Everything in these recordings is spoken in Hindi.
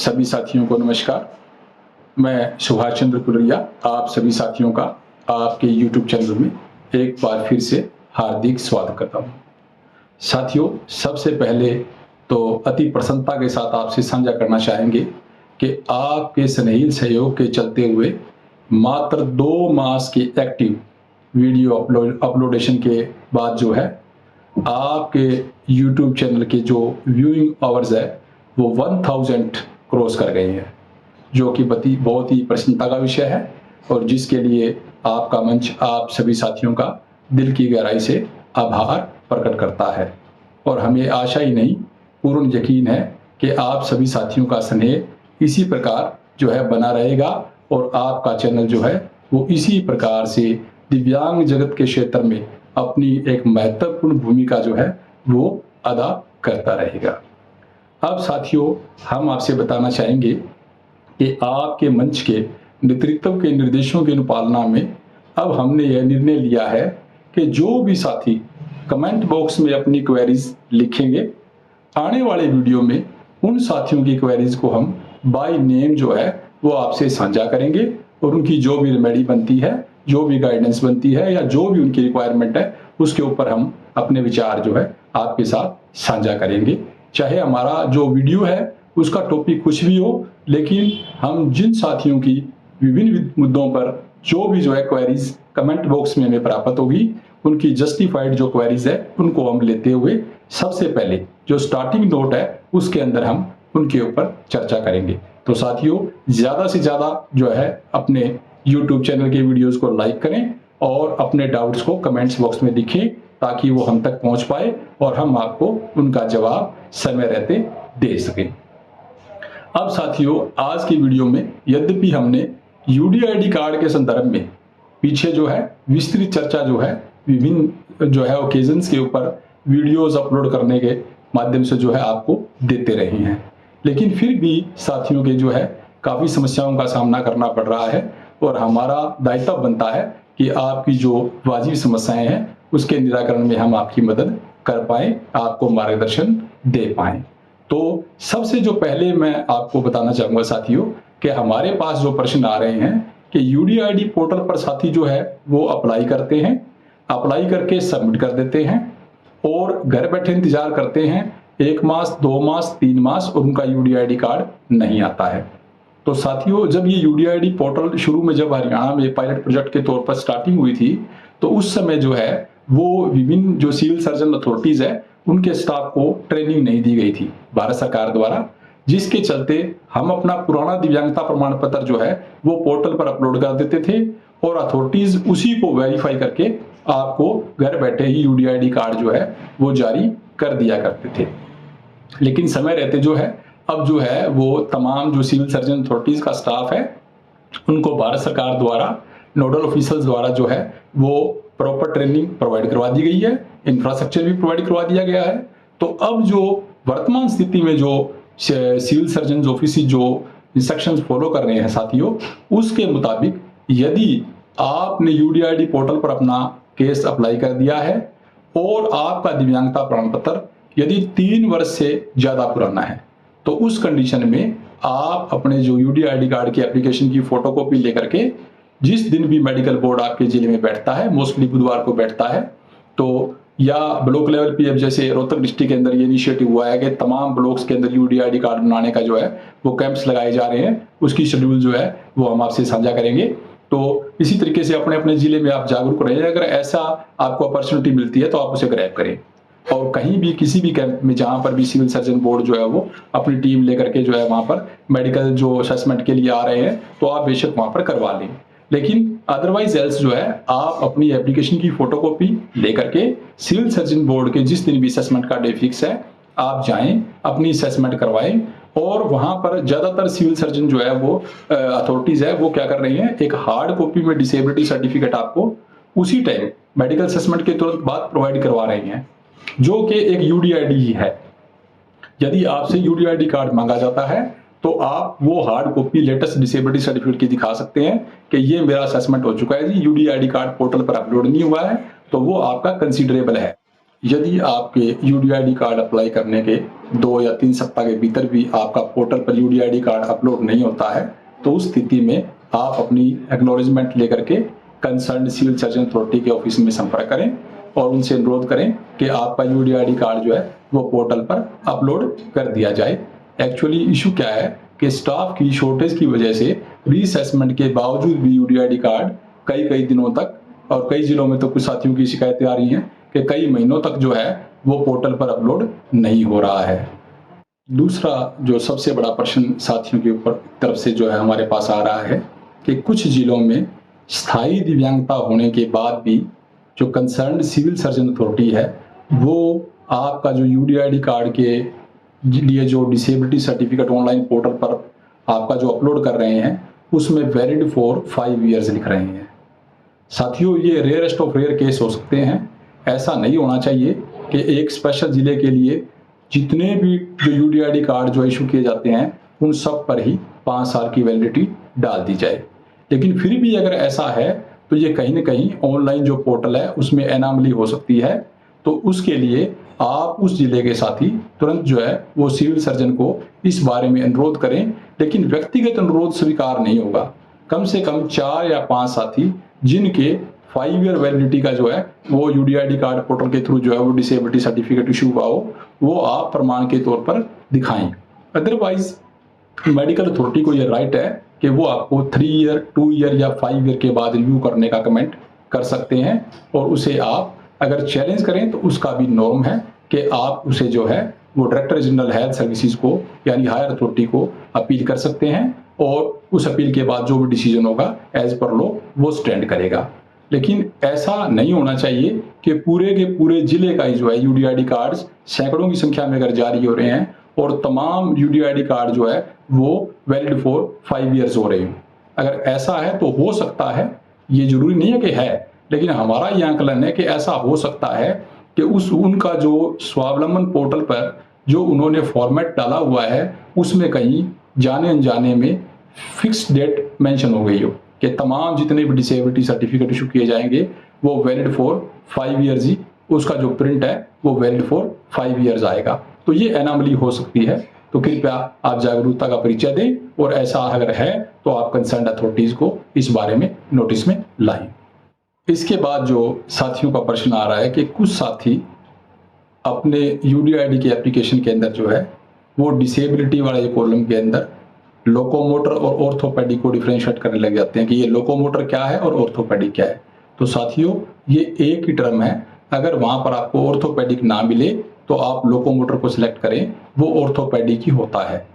सभी साथियों को नमस्कार। मैं सुभाष चंद्र कुलरिया आप सभी साथियों का आपके YouTube चैनल में एक बार फिर से हार्दिक स्वागत करता हूं। साथियों, सबसे पहले तो अति प्रसन्नता के साथ आपसे साझा करना चाहेंगे कि आपके स्नेहिल सहयोग के चलते हुए मात्र 2 मास की एक्टिव वीडियो अपलोडेशन के बाद जो है आपके YouTube चैनल के जो व्यूइंग आवर्स है वो 1000 क्रॉस कर गए हैं, जो कि बहुत ही प्रसन्नता का विषय है और जिसके लिए आपका मंच आप सभी साथियों का दिल की गहराई से आभार प्रकट करता है। और हमें आशा ही नहीं, पूर्ण यकीन है कि आप सभी साथियों का स्नेह इसी प्रकार जो है बना रहेगा और आपका चैनल जो है वो इसी प्रकार से दिव्यांग जगत के क्षेत्र में अपनी एक महत्वपूर्ण भूमिका जो है वो अदा करता रहेगा। अब साथियों, हम आपसे बताना चाहेंगे कि आपके मंच के नेतृत्व के निर्देशों की अनुपालना में अब हमने यह निर्णय लिया है कि जो भी साथी कमेंट बॉक्स में अपनी क्वेरीज लिखेंगे, आने वाले वीडियो में उन साथियों की क्वेरीज को हम बाय नेम जो है वो आपसे साझा करेंगे और उनकी जो भी रेमेडी बनती है, जो भी गाइडेंस बनती है या जो भी उनकी रिक्वायरमेंट है, उसके ऊपर हम अपने विचार जो है आपके साथ साझा करेंगे। चाहे हमारा जो वीडियो है उसका टॉपिक कुछ भी हो, लेकिन हम जिन साथियों की विभिन्न मुद्दों पर जो भी जो है क्वेरीज कमेंट बॉक्स में हमें प्राप्त होगी, उनकी जस्टिफाइड जो क्वेरीज है उनको हम लेते हुए सबसे पहले जो स्टार्टिंग नोट है उसके अंदर हम उनके ऊपर चर्चा करेंगे। तो साथियों, ज्यादा से ज्यादा जो है अपने YouTube चैनल के वीडियोस को लाइक करें और अपने डाउट्स को कमेंट्स बॉक्स में लिखें ताकि वो हम तक पहुंच पाए और हम आपको उनका जवाब समय रहते दे सकें। अब साथियों, आज की वीडियो में यद्यपि हमने UDID कार्ड के संदर्भ में पीछे जो है विस्तृत चर्चा जो है विभिन्न जो है ओकेजन्स के ऊपर वीडियोस अपलोड करने के माध्यम से जो है आपको देते रहे हैं, लेकिन फिर भी साथियों के जो है काफी समस्याओं का सामना करना पड़ रहा है और हमारा दायित्व बनता है कि आपकी जो वाजिब समस्याएं हैं उसके निराकरण में हम आपकी मदद कर पाए, आपको मार्गदर्शन दे पाए। तो सबसे जो पहले मैं आपको बताना चाहूंगा साथियों कि हमारे पास जो प्रश्न आ रहे हैं कि UDID पोर्टल पर साथी जो है वो अप्लाई करते हैं, अप्लाई करके सबमिट कर देते हैं और घर बैठे इंतजार करते हैं 1 मास, 2 मास, 3 मास और उनका UDID कार्ड नहीं आता है। तो साथियों, जब ये UDID पोर्टल शुरू में जब हरियाणा में पायलट प्रोजेक्ट के तौर पर स्टार्टिंग हुई थी, तो उस समय जो है वो विभिन्न जो सिविल सर्जन अथॉरिटीज है उनके स्टाफ को ट्रेनिंग नहीं दी गई थी भारत सरकार द्वारा, जिसके चलते हम अपना पुराना दिव्यांगता प्रमाण पत्र जो है वो पोर्टल पर अपलोड कर देते थे और अथॉरिटीज उसी को वेरीफाई करके आपको घर बैठे ही UDID कार्ड जो है वो जारी कर दिया करते थे। लेकिन समय रहते जो है अब जो है वो तमाम जो सिविल सर्जन अथॉरिटीज का स्टाफ है उनको भारत सरकार द्वारा नोडल ऑफिसर्स द्वारा जो है वो प्रॉपर ट्रेनिंग प्रोवाइड करवा दी गई है, इंफ्रास्ट्रक्चर भी प्रोवाइड करवा दिया गया है। तो अब जो वर्तमान स्थिति में जो सिविल सर्जन ऑफिस जो इंस्ट्रक्शंस फॉलो कर रहे हैं साथियों, उसके मुताबिक यदि आपने UDID पोर्टल पर अपना केस अप्लाई कर दिया है और आपका दिव्यांगता प्रमाण पत्र यदि 3 वर्ष से ज्यादा पुराना है, तो उस कंडीशन में आप अपने जो UDID कार्ड की एप्लीकेशन की फोटोकॉपी लेकर के जिस दिन भी मेडिकल बोर्ड आपके जिले में बैठता है, मोस्टली बुधवार को बैठता है, तो या ब्लॉक लेवल पे अब जैसे रोहतक डिस्ट्रिक्ट के अंदर ये इनिशिएटिव हुआ है कि तमाम ब्लॉक्स के अंदर UDID कार्ड बनाने का जो है वो कैंप्स लगाए जा रहे हैं, उसकी शेड्यूल जो है वो हम आपसे साझा करेंगे। तो इसी तरीके से अपने अपने जिले में आप जागरूक रहें, अगर ऐसा आपको अपॉर्चुनिटी मिलती है तो आप उसे ग्रैब करें और कहीं भी किसी भी कैंप में जहां पर भी सिविल सर्जन बोर्ड जो है वो अपनी टीम लेकर के जो है वहां पर मेडिकल जो असेसमेंट के लिए आ रहे हैं तो आप बेशक वहां पर करवा लें, लेकिन अदरवाइज एल्स जो है आप अपनी एप्लीकेशन की फोटोकॉपी लेकर के सिविल सर्जन बोर्ड के जिस दिन भी असेसमेंट का डे फिक्स है आप जाएं, अपनी असेसमेंट करवाएं और वहां पर ज्यादातर सिविल सर्जन जो है वो अथॉरिटीज है वो क्या कर रही हैं, एक हार्ड कॉपी में डिसेबिलिटी सर्टिफिकेट आपको उसी टाइम मेडिकल असेसमेंट के तुरंत बाद प्रोवाइड करवा रही हैं, जो कि एक UDID ही है। यदि आपसे UDID कार्ड मांगा जाता है तो आप वो hard copy latest disability certificate की दिखा सकते हैं कि ये मेरा असेसमेंट हो चुका है जी, UDID कार्ड पोर्टल पर अपलोड नहीं हुआ है, तो वो आपका कंसीडरेबल है। यदि आपके यूडीआईडी कार्ड अप्लाई करने के 2 या 3 सप्ताह के भीतर भी आपका पोर्टल पर यूडीआईडी कार्ड अपलोड नहीं होता है, तो उस स्थिति में आप अपनी एक्नॉलेजमेंट लेकर के कंसर्न सिविल सर्जन अथॉरिटी के ऑफिस में संपर्क करें और उनसे अनुरोध करें कि आपका यूडीआईडी कार्ड जो है वो पोर्टल पर अपलोड कर दिया जाए। एक्चुअली इशू क्या है कि स्टाफ की शॉर्टेज की वजह से रीअसेसमेंट के बावजूद भी यूडीआईडी कार्ड कई दिनों तक, और कई जिलों में तो कुछ साथियों की शिकायतें आ रही हैं कि कई महीनों तक जो है वो पोर्टल पर अपलोड नहीं हो रहा है। दूसरा जो सबसे बड़ा प्रश्न साथियों के ऊपर तरफ से जो है हमारे पास आ रहा है कि कुछ जिलों में स्थायी दिव्यांगता होने के बाद भी जो कंसर्न सिविल सर्जन अथॉरिटी है वो आपका जो यूडीआईडी कार्ड के लिए जो डिसेबिलिटी सर्टिफिकेट ऑनलाइन पोर्टल पर आपका जो अपलोड कर रहे हैं उसमें वैलिड फॉर 5 ईयर्स लिख रहे हैं। साथियों, ये रेयरेस्ट ऑफ रेयर केस हो सकते हैं। ऐसा नहीं होना चाहिए कि एक स्पेशल जिले के लिए जितने भी जो यूडीआईडी कार्ड जो इशू किए जाते हैं उन सब पर ही 5 साल की वैलिडिटी डाल दी जाए। लेकिन फिर भी अगर ऐसा है तो ये कहीं ना कहीं ऑनलाइन जो पोर्टल है उसमें एनामली हो सकती है। तो उसके लिए आप उस जिले के साथी तुरंत जो है वो सिविल सर्जन को इस बारे में अनुरोध करें, लेकिन व्यक्तिगत अनुरोध स्वीकार नहीं होगा। कम से कम 4 या 5 साथी जिनके 5 ईयर वैलिडिटी का जो है वो यूडीआईडी कार्ड पोर्टल के थ्रू जो है वो डिसेबिलिटी सर्टिफिकेट इशू हुआ हो, वो आप प्रमाण के तौर पर दिखाएं। अदरवाइज मेडिकल अथॉरिटी को ये राइट है कि वो आपको 3 ईयर, 2 ईयर या 5 ईयर के बाद रिव्यू करने का कमेंट कर सकते हैं, और उसे आप अगर चैलेंज करें तो उसका भी नॉर्म है कि आप उसे जो है वो डायरेक्टर जनरल हेल्थ सर्विसेज को यानी हायर अथॉरिटी को अपील कर सकते हैं, और उस अपील के बाद जो भी डिसीजन होगा एज पर लॉ वो स्टैंड करेगा। लेकिन ऐसा नहीं होना चाहिए कि पूरे के पूरे जिले का ही जो है यूडीआईडी कार्ड्स सैकड़ों की संख्या में अगर जारी हो रहे हैं और तमाम यूडीआईडी कार्ड जो है वो वैलिड फॉर 5 ईयर्स हो रहे हैं। अगर ऐसा है तो हो सकता है, ये जरूरी नहीं है कि है, लेकिन हमारा ये आंकलन है कि ऐसा हो सकता है कि उनका जो स्वावलंबन पोर्टल पर जो उन्होंने फॉर्मेट डाला हुआ है उसमें कहीं जाने अनजाने में फिक्स डेट मेंशन हो गई हो कि तमाम जितने भी डिसेबिलिटी सर्टिफिकेट इशू किए जाएंगे वो वैलिड फॉर 5 ईयर्स ही, उसका जो प्रिंट है वो वैलिड फॉर 5 ईयर्स आएगा। तो ये एनामली हो सकती है। तो कृपया आप जागरूकता का परिचय दें, और ऐसा अगर है तो आप कंसर्न अथॉरिटीज को इस बारे में नोटिस में लाएं। इसके बाद जो साथियों का प्रश्न आ रहा है कि कुछ साथी अपने यूडीआईडी के एप्लीकेशन के अंदर जो है वो डिसेबिलिटी वाले कॉलम के अंदर लोकोमोटर और ऑर्थोपेडिक को डिफरेंशिएट करने लग जाते हैं कि ये लोकोमोटर क्या है और ऑर्थोपेडिक क्या है। तो साथियों, ये एक ही टर्म है। अगर वहां पर आपको ऑर्थोपेडिक ना मिले तो आप लोकोमोटर को सिलेक्ट करें, वो ऑर्थोपेडिक ही होता है।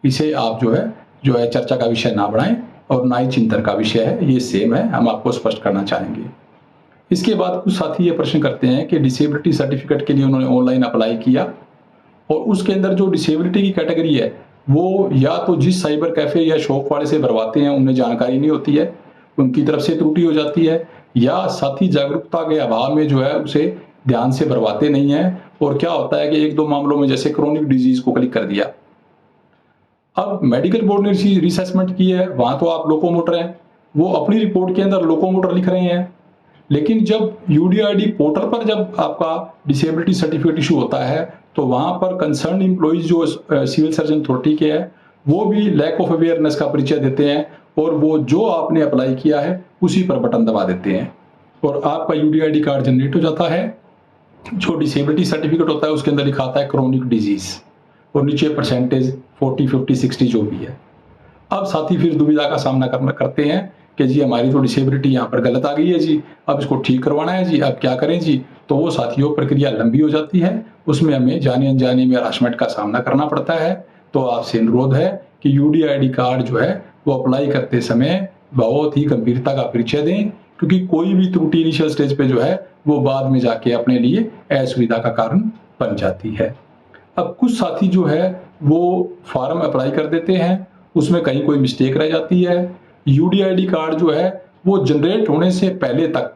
इसे आप जो है चर्चा का विषय ना बढ़ाएं और ना ही चिंतन का विषय है, ये सेम है, हम आपको स्पष्ट करना चाहेंगे। इसके बाद कुछ साथी ये प्रश्न करते हैं कि डिसेबिलिटी सर्टिफिकेट के लिए उन्होंने ऑनलाइन अप्लाई किया और उसके अंदर जो डिसेबिलिटी की कैटेगरी है वो या तो जिस साइबर कैफे या शॉप वाले से भरवाते हैं उन्हें जानकारी नहीं होती है, उनकी तरफ से त्रुटि हो जाती है, या साथी जागरूकता के अभाव में जो है उसे ध्यान से भरवाते नहीं है, और क्या होता है कि 1-2 मामलों में जैसे क्रोनिक डिजीज को क्लिक कर दिया। अब मेडिकल बोर्ड ने रिसेसमेंट की है, वहां तो आप लोकोमोटर हैं, वो अपनी रिपोर्ट के अंदर लोकोमोटर लिख रहे हैं, लेकिन जब यूडीआईडी पोर्टल पर जब आपका डिसेबिलिटी सर्टिफिकेट इशू होता है तो वहां पर कंसर्न एम्प्लॉइज जो सिविल सर्जन अथॉरिटी के हैं वो भी लैक ऑफ अवेयरनेस का परिचय देते हैं, और वो जो आपने अप्लाई किया है उसी पर बटन दबा देते हैं और आपका यूडीआईडी कार्ड जनरेट हो जाता है। जो डिसेबिलिटी सर्टिफिकेट होता है उसके अंदर लिखा आता है क्रोनिक डिजीज और नीचे परसेंटेज 40, 50, 60 जो भी है। अब साथी फिर दुविधा का सामना करते हैं कि जी हमारी तो डिसेबिलिटी यहाँ पर गलत आ गई है जी, अब इसको ठीक करवाना है जी, अब क्या करें जी। तो वो साथियों प्रक्रिया लंबी हो जाती है, उसमें हमें जाने अनजाने में हरासमेंट का सामना करना पड़ता है। तो आपसे अनुरोध है कि यूडीआईडी कार्ड जो है वो अप्लाई करते समय बहुत ही गंभीरता का परिचय दें, क्योंकि कोई भी त्रुटि इनिशियल स्टेज पे जो है वो बाद में जाके अपने लिए असुविधा का कारण बन जाती है। अब कुछ साथी जो है वो फॉर्म अप्लाई कर देते हैं, उसमें कहीं कोई मिस्टेक रह जाती है। यूडीआईडी कार्ड जो है वो जनरेट होने से पहले तक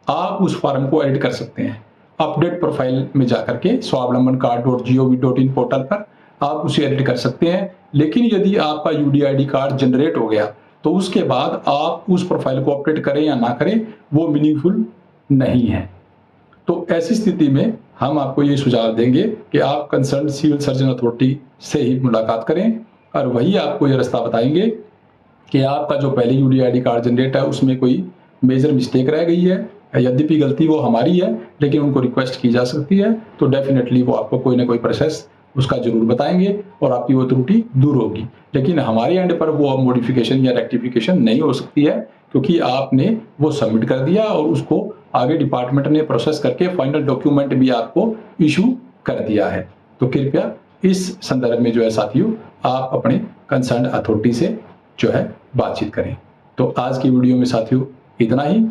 आप उस फॉर्म को एडिट कर सकते हैं। अपडेट प्रोफाइल में जाकर के स्वावलंबन कार्ड.gov.in पोर्टल पर आप उसे एडिट कर सकते हैं, लेकिन यदि आपका यूडीआईडी कार्ड जनरेट हो गया तो उसके बाद आप उस प्रोफाइल को अपडेट करें या ना करें वो मीनिंगफुल नहीं है। तो ऐसी स्थिति में हम आपको ये सुझाव देंगे कि आप कंसर्न सिविल सर्जन अथॉरिटी से ही मुलाकात करें और वही आपको ये रास्ता बताएंगे कि आपका जो पहले यूडीआईडी कार्ड जनरेट है उसमें कोई मेजर मिस्टेक रह गई है। यद्यपि गलती वो हमारी है, लेकिन उनको रिक्वेस्ट की जा सकती है, तो डेफिनेटली वो आपको कोई ना कोई प्रोसेस उसका जरूर बताएंगे और आपकी वो त्रुटि दूर होगी। लेकिन हमारे एंड पर वो मॉडिफिकेशन या रेक्टिफिकेशन नहीं हो सकती है, क्योंकि आपने वो सबमिट कर दिया और उसको आगे डिपार्टमेंट ने प्रोसेस करके फाइनल डॉक्यूमेंट भी आपको इशू कर दिया है। तो कृपया इस संदर्भ में जो है साथियों, आप अपने कंसर्न अथॉरिटी से जो है बातचीत करें। तो आज की वीडियो में साथियों इतना ही।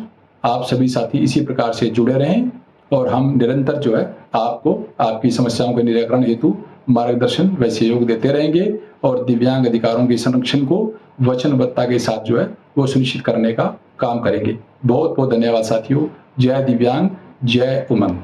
आप सभी साथी इसी प्रकार से जुड़े रहें और हम निरंतर जो है आपको आपकी समस्याओं के निराकरण हेतु मार्गदर्शन व सहयोग देते रहेंगे और दिव्यांग अधिकारों के संरक्षण को वचनबद्धता के साथ जो है वो सुनिश्चित करने का काम करेंगे। बहुत बहुत धन्यवाद साथियों। जय दिव्यांग, जय उमंग।